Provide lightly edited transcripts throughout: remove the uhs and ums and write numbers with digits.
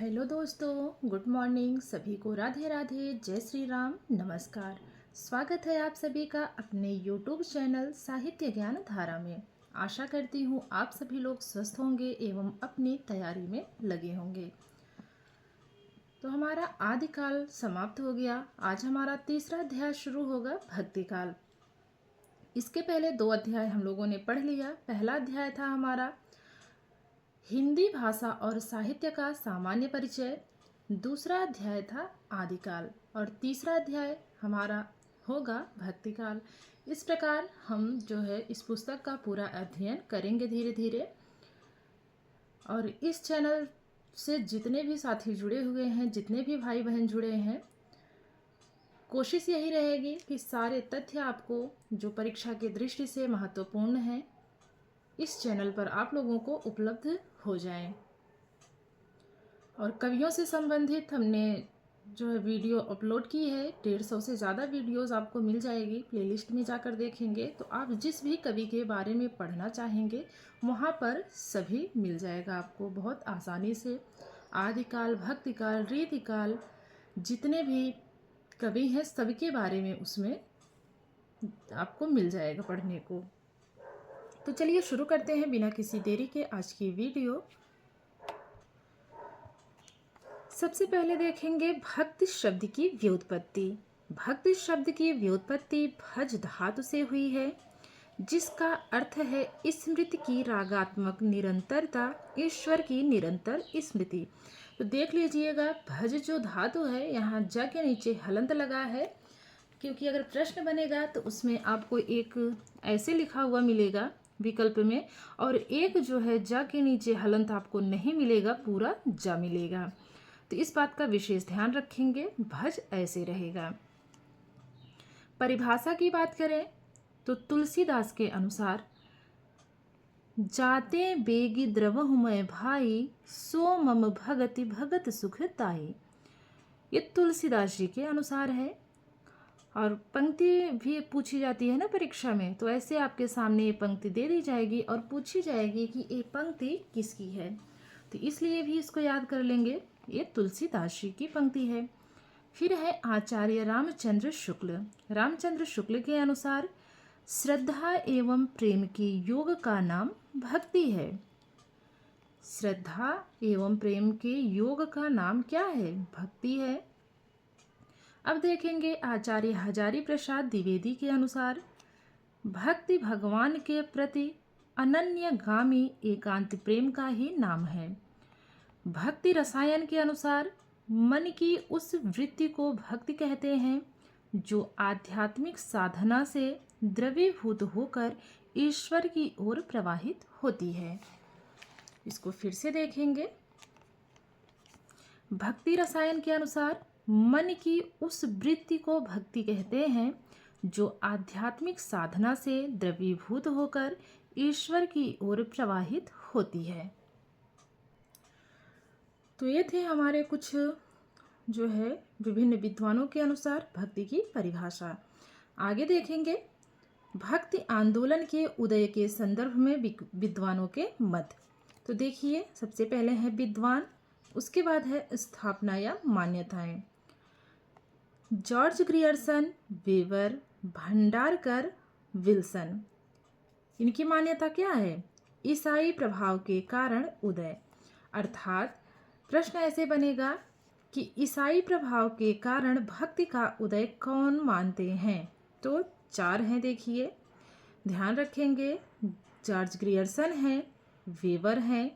Hello दोस्तों, good morning. सभी को राधे राधे, जय श्री राम, नमस्कार। स्वागत है आप सभी का अपने यूट्यूब चैनल साहित्य ज्ञान धारा में। आशा करती हूँ आप सभी लोग स्वस्थ होंगे एवं अपनी तैयारी में लगे होंगे। तो हमारा आदिकाल समाप्त हो गया। आज हमारा तीसरा अध्याय शुरू होगा, भक्ति काल। इसके पहले 2 अध्याय हम लोगों ने पढ़ लिया। पहला अध्याय था हमारा हिंदी भाषा और साहित्य का सामान्य परिचय। दूसरा अध्याय था आदिकाल और तीसरा अध्याय हमारा होगा भक्तिकाल। इस प्रकार हम जो है इस पुस्तक का पूरा अध्ययन करेंगे धीरे धीरे। और इस चैनल से जितने भी साथी जुड़े हुए हैं, जितने भी भाई बहन जुड़े हैं, कोशिश यही रहेगी कि सारे तथ्य आपको जो परीक्षा की दृष्टि से महत्वपूर्ण हैं इस चैनल पर आप लोगों को उपलब्ध हो जाएं। और कवियों से संबंधित हमने जो है वीडियो अपलोड की है। 150 से ज़्यादा वीडियोस आपको मिल जाएगी। प्लेलिस्ट में जाकर देखेंगे तो आप जिस भी कवि के बारे में पढ़ना चाहेंगे वहाँ पर सभी मिल जाएगा आपको बहुत आसानी से। आदिकाल, भक्तिकाल, रीतिकाल, जितने भी कवि हैं सबके बारे में उसमें आपको मिल जाएगा पढ़ने को। तो चलिए शुरू करते हैं बिना किसी देरी के आज की वीडियो। सबसे पहले देखेंगे भक्ति शब्द की व्युत्पत्ति। भक्ति शब्द की व्युत्पत्ति भज धातु से हुई है, जिसका अर्थ है स्मृति की रागात्मक निरंतरता, ईश्वर की निरंतर स्मृति। तो देख लीजिएगा, भज जो धातु है यहाँ ज के नीचे हलंत लगा है, क्योंकि अगर प्रश्न बनेगा तो उसमें आपको एक ऐसे लिखा हुआ मिलेगा विकल्प में, और एक जो है ज के नीचे हलंत आपको नहीं मिलेगा, पूरा ज मिलेगा। तो इस बात का विशेष ध्यान रखेंगे, भज ऐसे रहेगा। परिभाषा की बात करें तो तुलसीदास के अनुसार जाते बेगी द्रवहुमय भाई, सो मम भगति भगत सुख ताई। ये तुलसीदास जी के अनुसार है। और पंक्ति भी पूछी जाती है ना परीक्षा में, तो ऐसे आपके सामने ये पंक्ति दे दी जाएगी और पूछी जाएगी कि ये पंक्ति किसकी है। तो इसलिए भी इसको याद कर लेंगे, ये तुलसीदास जी की पंक्ति है। फिर है आचार्य रामचंद्र शुक्ल। रामचंद्र शुक्ल के अनुसार श्रद्धा एवं प्रेम के योग का नाम भक्ति है। श्रद्धा एवं प्रेम के योग का नाम क्या है? भक्ति है। अब देखेंगे आचार्य हजारी प्रसाद द्विवेदी के अनुसार भक्ति भगवान के प्रति अनन्यगामी एकांत प्रेम का ही नाम है। भक्ति रसायन के अनुसार मन की उस वृत्ति को भक्ति कहते हैं जो आध्यात्मिक साधना से द्रवीभूत होकर ईश्वर की ओर प्रवाहित होती है। इसको फिर से देखेंगे। भक्ति रसायन के अनुसार मन की उस वृत्ति को भक्ति कहते हैं जो आध्यात्मिक साधना से द्रवीभूत होकर ईश्वर की ओर प्रवाहित होती है। तो ये थे हमारे कुछ जो है विभिन्न विद्वानों के अनुसार भक्ति की परिभाषा। आगे देखेंगे भक्ति आंदोलन के उदय के संदर्भ में विद्वानों के मत। तो देखिए, सबसे पहले है विद्वान, उसके बाद है स्थापना या मान्यताएं। George Grierson, weber, Bhandarkar, Wilson, इनकी मान्यता क्या है? ईसाई प्रभाव के कारण उदय। अर्थात प्रश्न ऐसे बनेगा कि ईसाई प्रभाव के कारण भक्ति का उदय कौन मानते हैं? तो 4 हैं, देखिए ध्यान रखेंगे। जॉर्ज ग्रियर्सन हैं, वेबर हैं,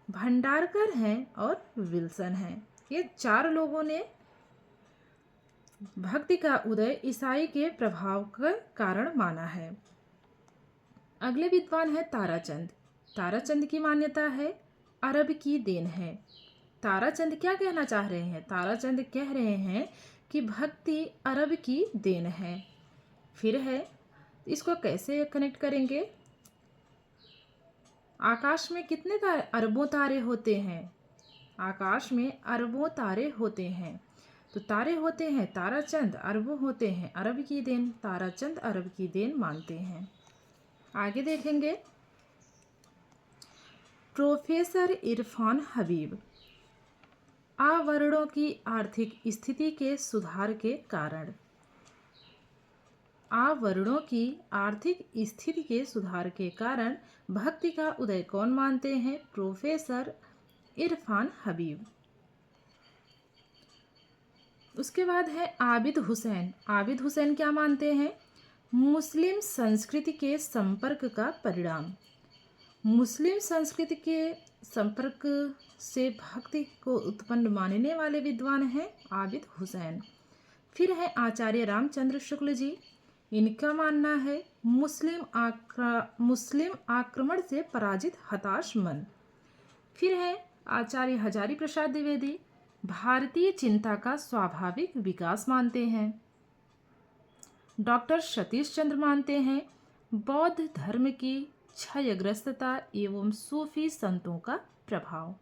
भंडारकर हैं और विल्सन हैं। ये 4 लोगों ने भक्ति का उदय ईसाई के प्रभाव का कारण माना है। अगले विद्वान है ताराचंद। ताराचंद की मान्यता है अरब की देन है। ताराचंद क्या कहना चाह रहे हैं? ताराचंद कह रहे हैं कि भक्ति अरब की देन है। फिर है, इसको कैसे कनेक्ट करेंगे? आकाश में कितने अरबों तारे होते हैं? आकाश में अरबों तारे होते हैं। तो तारे होते हैं ताराचंद, अरबों होते हैं अरब की देन। ताराचंद अरब की देन मानते हैं। आगे देखेंगे प्रोफेसर इरफान हबीब। आवर्णों की आर्थिक स्थिति के सुधार के कारण। आवर्णों की आर्थिक स्थिति के सुधार के कारण भक्ति का उदय कौन मानते हैं? प्रोफेसर इरफान हबीब। उसके बाद है आबिद हुसैन। आबिद हुसैन क्या मानते हैं? मुस्लिम संस्कृति के संपर्क का परिणाम। मुस्लिम संस्कृति के संपर्क से भक्ति को उत्पन्न मानने वाले विद्वान हैं आबिद हुसैन। फिर है आचार्य रामचंद्र शुक्ल जी। इनका मानना है मुस्लिम आक्रमण से पराजित हताश मन। फिर है आचार्य हजारी प्रसाद द्विवेदी। भारतीय चिंता का स्वाभाविक विकास मानते हैं। डॉक्टर सतीश चंद्र मानते हैं बौद्ध धर्म की क्षयग्रस्तता एवं सूफी संतों का प्रभाव।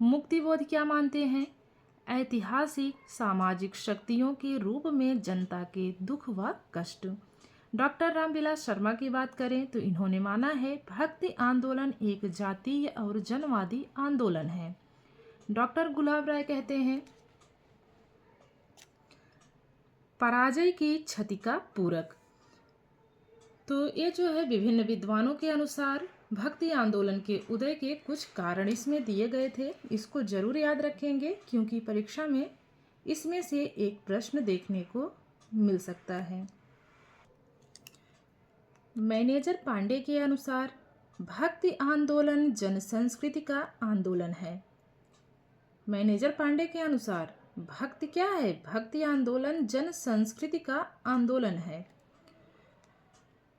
मुक्तिबोध क्या मानते हैं? ऐतिहासिक सामाजिक शक्तियों के रूप में जनता के दुख व कष्ट। डॉक्टर रामविलास शर्मा की बात करें तो इन्होंने माना है भक्ति आंदोलन एक जातीय और जनवादी आंदोलन है। डॉक्टर गुलाब राय कहते हैं पराजय की क्षति का पूरक। तो ये जो है विभिन्न विद्वानों के अनुसार भक्ति आंदोलन के उदय के कुछ कारण इसमें दिए गए थे। इसको जरूर याद रखेंगे क्योंकि परीक्षा में इसमें से एक प्रश्न देखने को मिल सकता है। मैनेजर पांडे के अनुसार भक्ति आंदोलन जन संस्कृति का आंदोलन है। मैनेजर पांडे के अनुसार भक्ति क्या है? भक्ति आंदोलन जन संस्कृति का आंदोलन है।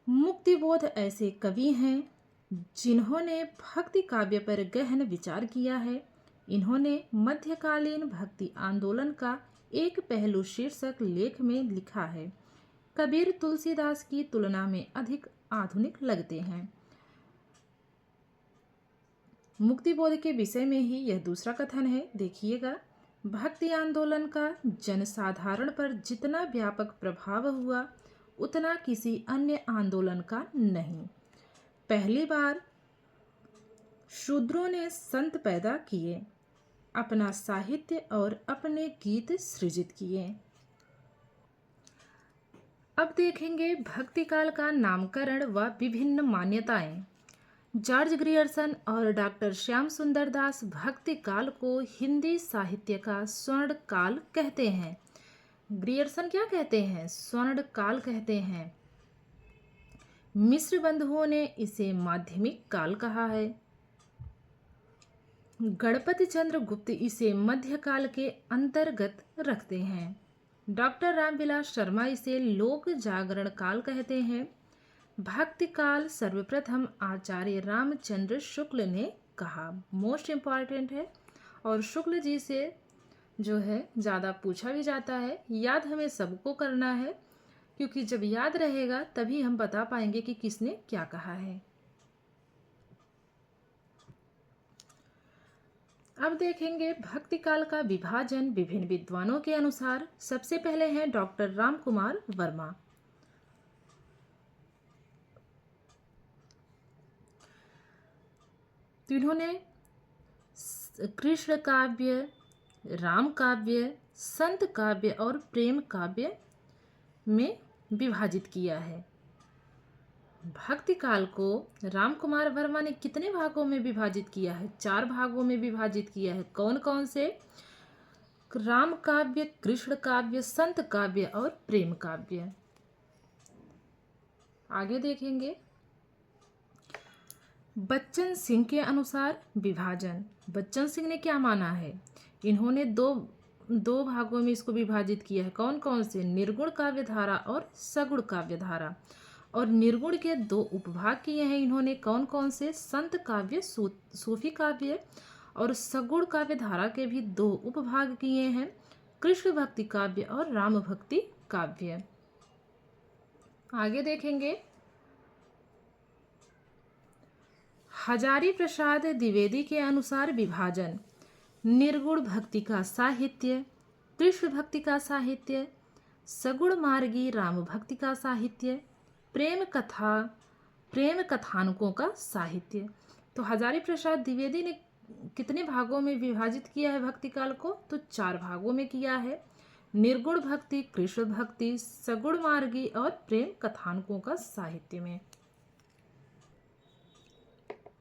मुक्तिबोध ऐसे कवि हैं जिन्होंने भक्ति काव्य पर गहन विचार किया है। इन्होंने मध्यकालीन भक्ति आंदोलन का एक पहलू शीर्षक लेख में लिखा है। कबीर तुलसीदास की तुलना में अधिक आधुनिक लगते हैं। मुक्तिबोध के विषय में ही यह दूसरा कथन है, देखिएगा। भक्ति आंदोलन का जनसाधारण पर जितना व्यापक प्रभाव हुआ उतना किसी अन्य आंदोलन का नहीं। पहली बार शूद्रों ने संत पैदा किए, अपना साहित्य और अपने गीत सृजित किए। अब देखेंगे भक्ति काल का नामकरण व विभिन्न मान्यताएं। जॉर्ज ग्रियर्सन और डॉक्टर श्याम सुंदर दास भक्ति काल को हिंदी साहित्य का स्वर्ण काल कहते हैं। ग्रियर्सन क्या कहते हैं? स्वर्ण काल कहते हैं। मिश्र बंधुओं ने इसे माध्यमिक काल कहा है। गणपति चंद्र गुप्त इसे मध्यकाल के अंतर्गत रखते हैं। डॉक्टर रामविलास शर्मा इसे लोक जागरण काल कहते हैं। भक्ति काल सर्वप्रथम आचार्य रामचंद्र शुक्ल ने कहा, मोस्ट इम्पॉर्टेंट है और शुक्ल जी से जो है ज़्यादा पूछा भी जाता है। याद हमें सबको करना है क्योंकि जब याद रहेगा तभी हम बता पाएंगे कि किसने क्या कहा है। अब देखेंगे भक्ति काल का विभाजन विभिन्न विद्वानों के अनुसार। सबसे पहले हैं डॉक्टर राम कुमार वर्मा। तो इन्होंने कृष्ण काव्य, राम काव्य, संत काव्य और प्रेम काव्य में विभाजित किया है। भक्ति काल को राम कुमार वर्मा ने कितने भागों में विभाजित किया है? 4 भागों में विभाजित किया है। कौन कौन से? राम काव्य, कृष्ण काव्य, संत काव्य और प्रेम काव्य। आगे देखेंगे बच्चन सिंह के अनुसार विभाजन। बच्चन सिंह ने क्या माना है? इन्होंने दो भागों में इसको विभाजित किया है। कौन कौन से? निर्गुण काव्य धारा और सगुण काव्य धारा। और निर्गुण के 2 उपभाग किए हैं इन्होंने। कौन कौन से? संत काव्य, सूफी काव्य, और सगुण काव्य धारा के भी 2 उपभाग किए हैं, कृष्ण भक्ति काव्य और राम भक्ति काव्य। आगे देखेंगे हजारी प्रसाद द्विवेदी के अनुसार विभाजन। निर्गुण भक्ति का साहित्य, कृष्ण भक्ति का साहित्य, सगुण मार्गी राम भक्ति का साहित्य, प्रेम कथानकों का साहित्य। तो हजारी प्रसाद द्विवेदी ने कितने भागों में विभाजित किया है भक्ति काल को? तो 4 भागों में किया है। निर्गुण भक्ति, कृष्ण भक्ति, सगुण मार्गी और प्रेम कथानकों का साहित्य में।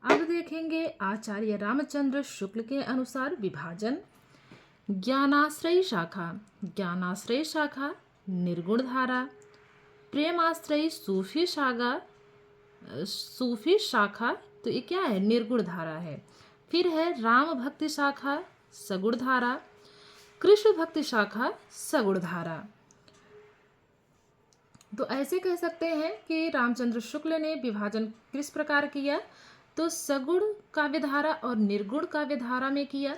अब देखेंगे आचार्य रामचंद्र शुक्ल के अनुसार विभाजन। ज्ञानाश्रयी शाखा, ज्ञानाश्रयी शाखा निर्गुण धारा। प्रेमाश्रयी सूफी शाखा, तो ये क्या है? निर्गुण धारा है। फिर है राम भक्ति शाखा सगुण धारा, कृष्ण भक्ति शाखा सगुण धारा। तो ऐसे कह सकते हैं कि रामचंद्र शुक्ल ने विभाजन किस प्रकार किया? तो सगुण काव्यधारा और निर्गुण काव्यधारा में किया।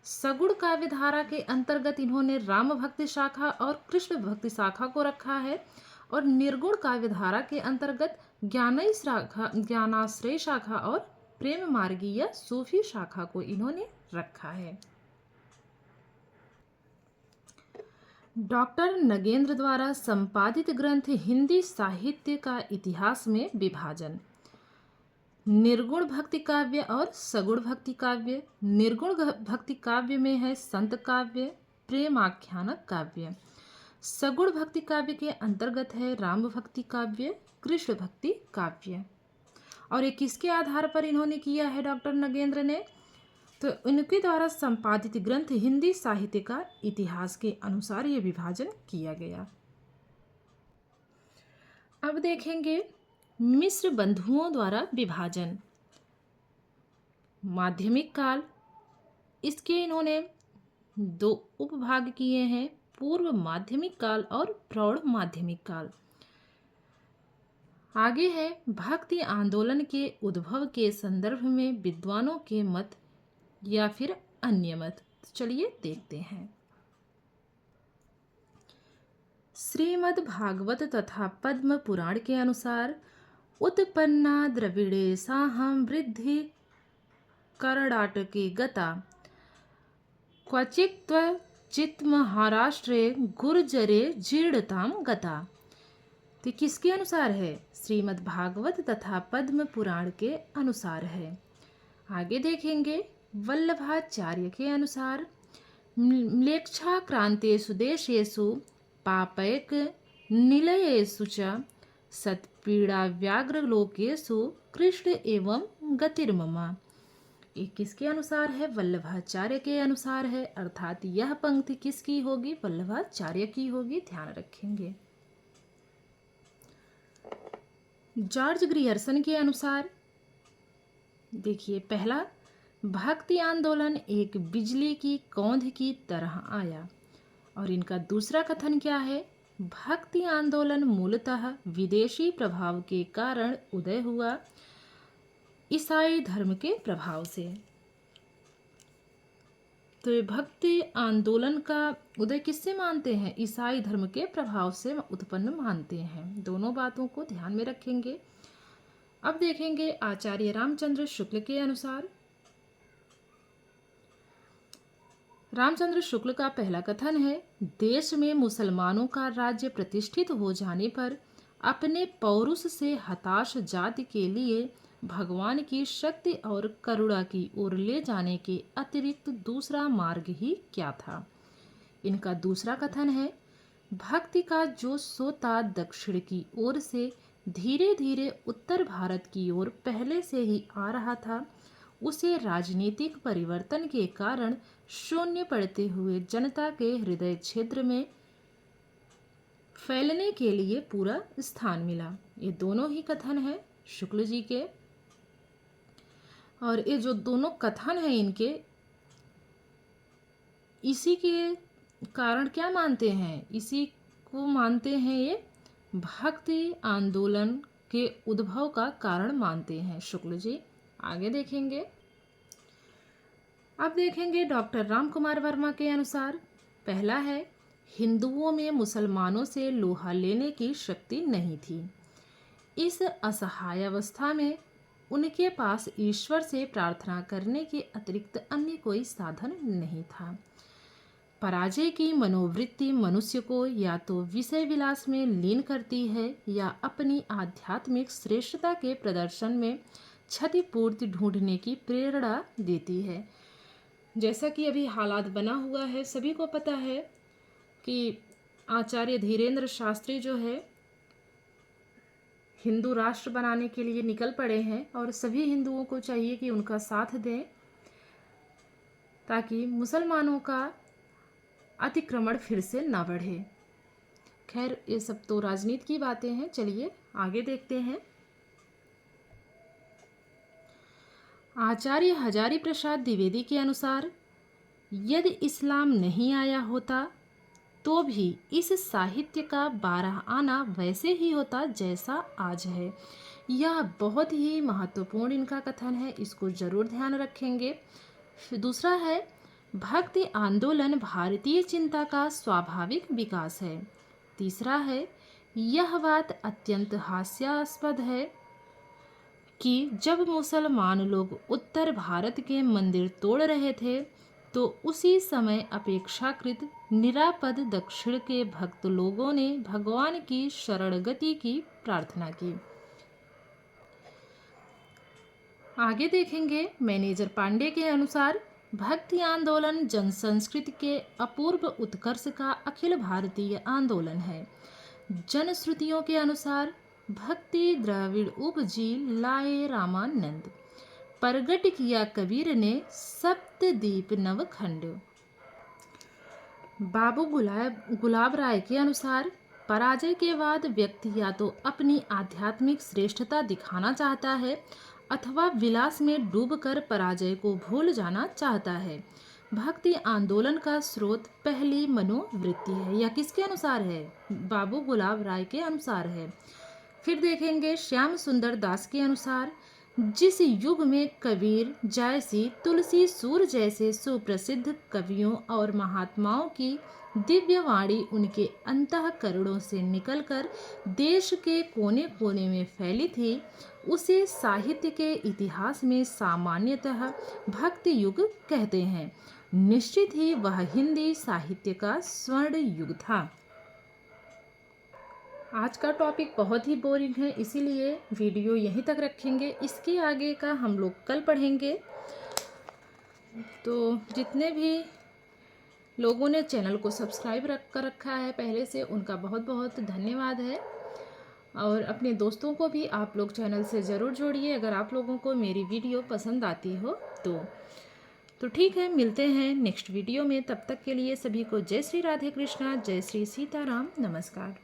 सगुण काव्यधारा के अंतर्गत इन्होंने राम भक्ति शाखा और कृष्ण भक्ति शाखा को रखा है, और निर्गुण काव्यधारा के अंतर्गत ज्ञानाश्रय शाखा और प्रेम मार्गी या सूफी शाखा को इन्होंने रखा है। डॉक्टर नगेंद्र द्वारा संपादित ग्रंथ हिंदी साहित्य का इतिहास में विभाजन। निर्गुण भक्ति काव्य और सगुण भक्ति काव्य। निर्गुण भक्ति काव्य में है संत काव्य, प्रेम आख्यानक काव्य। सगुण भक्ति काव्य के अंतर्गत है राम भक्ति काव्य, कृष्ण भक्ति काव्य। और ये किसके आधार पर इन्होंने किया है डॉक्टर नगेंद्र ने? तो इनके द्वारा संपादित ग्रंथ हिंदी साहित्य का इतिहास के अनुसार ये विभाजन किया गया। अब देखेंगे मिश्र बंधुओं द्वारा विभाजन। माध्यमिक काल, इसके इन्होंने 2 उपभाग किए हैं, पूर्व माध्यमिक काल और प्रौढ़ माध्यमिक काल। आगे है भक्ति आंदोलन के उद्भव के संदर्भ में विद्वानों के मत या फिर अन्य मत। तो चलिए देखते हैं। श्रीमद् भागवत तथा पद्म पुराण के अनुसार उत्पन्ना द्रविड़े साहं वृद्धि कर्णाटके गता, क्वचित् महाराष्ट्रे गुर्जरे जीर्णताम गता। तो किसके अनुसार है? श्रीमद् भागवत तथा पद्म पुराण के अनुसार है। आगे देखेंगे वल्लभाचार्य के अनुसार म्लेच्छाक्रांतेषु देशेषु पापैक निलयेषु च सत्पीड़ा व्याघ्रलोकेषु कृष्ण एवं गतिर्मम। ये किसके अनुसार है? वल्लभाचार्य के अनुसार है, अर्थात यह पंक्ति किसकी होगी? वल्लभाचार्य की होगी, ध्यान रखेंगे। जॉर्ज ग्रियर्सन के अनुसार देखिए, पहला, भक्ति आंदोलन एक बिजली की कौंध की तरह आया। और इनका दूसरा कथन क्या है? भक्ति आंदोलन मूलतः विदेशी प्रभाव के कारण उदय हुआ, ईसाई धर्म के प्रभाव से। तो ये भक्ति आंदोलन का उदय किससे मानते हैं? ईसाई धर्म के प्रभाव से उत्पन्न मानते हैं। दोनों बातों को ध्यान में रखेंगे। अब देखेंगे आचार्य रामचंद्र शुक्ल के अनुसार। रामचंद्र शुक्ल का पहला कथन है, देश में मुसलमानों का राज्य प्रतिष्ठित हो जाने पर अपने पौरुष से हताश जाति के लिए भगवान की शक्ति और करुणा की ओर ले जाने के अतिरिक्त दूसरा मार्ग ही क्या था? इनका दूसरा कथन है, भक्ति का जो सोता दक्षिण की ओर से धीरे धीरे उत्तर भारत की ओर पहले से ही आ रहा था, उसे राजनीतिक परिवर्तन के कारण शून्य पड़ते हुए जनता के हृदय क्षेत्र में फैलने के लिए पूरा स्थान मिला। ये दोनों ही कथन है शुक्ल जी के। और ये जो दोनों कथन हैं इनके, इसी के कारण क्या मानते हैं? इसी को मानते हैं, ये भक्ति आंदोलन के उद्भव का कारण मानते हैं शुक्ल जी। आगे देखेंगे। अब देखेंगे डॉक्टर राम कुमार वर्मा के अनुसार। पहला है, हिंदुओं में मुसलमानों से लोहा लेने की शक्ति नहीं थी। इस असहाय अवस्था में उनके पास ईश्वर से प्रार्थना करने के अतिरिक्त अन्य कोई साधन नहीं था। पराजय की मनोवृत्ति मनुष्य को या तो विषय विलास में लीन करती है या अपनी आध्यात्मिक श्रेष्ठता के प्रदर्शन में क्षतिपूर्ति ढूंढने की प्रेरणा देती है। जैसा कि अभी हालात बना हुआ है, सभी को पता है कि आचार्य धीरेन्द्र शास्त्री जो है हिंदू राष्ट्र बनाने के लिए निकल पड़े हैं और सभी हिंदुओं को चाहिए कि उनका साथ दें ताकि मुसलमानों का अतिक्रमण फिर से ना बढ़े। खैर, ये सब तो राजनीति की बातें हैं, चलिए आगे देखते हैं। आचार्य हजारी प्रसाद द्विवेदी के अनुसार यदि इस्लाम नहीं आया होता तो भी इस साहित्य का 12 आना वैसे ही होता जैसा आज है। यह बहुत ही महत्वपूर्ण इनका कथन है, इसको जरूर ध्यान रखेंगे। दूसरा है, भक्ति आंदोलन भारतीय चिंता का स्वाभाविक विकास है। तीसरा है, यह बात अत्यंत हास्यास्पद है कि जब मुसलमान लोग उत्तर भारत के मंदिर तोड़ रहे थे तो उसी समय अपेक्षाकृत निरापद दक्षिण के भक्त लोगों ने भगवान की शरणगति की प्रार्थना की। आगे देखेंगे, मैनेजर पांडे के अनुसार भक्ति आंदोलन जनसंस्कृति के अपूर्व उत्कर्ष का अखिल भारतीय आंदोलन है। जनश्रुतियों के अनुसार भक्ति द्रविड़ उपजी लाए रामानंद, प्रगट किया कबीर ने सप्तदीप नवखंड। बाबू गुलाब राय के अनुसार पराजय के बाद व्यक्ति या तो अपनी आध्यात्मिक श्रेष्ठता दिखाना चाहता है अथवा विलास में डूबकर पराजय को भूल जाना चाहता है। भक्ति आंदोलन का स्रोत पहली मनोवृत्ति है। यह किसके अनुसार है? बाबू गुलाब राय के अनुसार है। फिर देखेंगे, श्याम सुंदर दास के अनुसार जिस युग में कबीर, जयसी, तुलसी सूर जैसे सुप्रसिद्ध कवियों और महात्माओं की दिव्य वाणी उनके अंतःकरणों से निकलकर देश के कोने कोने में फैली थी, उसे साहित्य के इतिहास में सामान्यतः भक्ति युग कहते हैं। निश्चित ही वह हिंदी साहित्य का स्वर्ण युग था। आज का टॉपिक बहुत ही बोरिंग है, इसीलिए वीडियो यहीं तक रखेंगे। इसके आगे का हम लोग कल पढ़ेंगे। तो जितने भी लोगों ने चैनल को सब्सक्राइब कर रखा है पहले से, उनका बहुत बहुत धन्यवाद है। और अपने दोस्तों को भी आप लोग चैनल से ज़रूर जोड़िए अगर आप लोगों को मेरी वीडियो पसंद आती हो तो ठीक है, मिलते हैं नेक्स्ट वीडियो में। तब तक के लिए सभी को जय श्री राधे कृष्णा, जय श्री सीताराम, नमस्कार।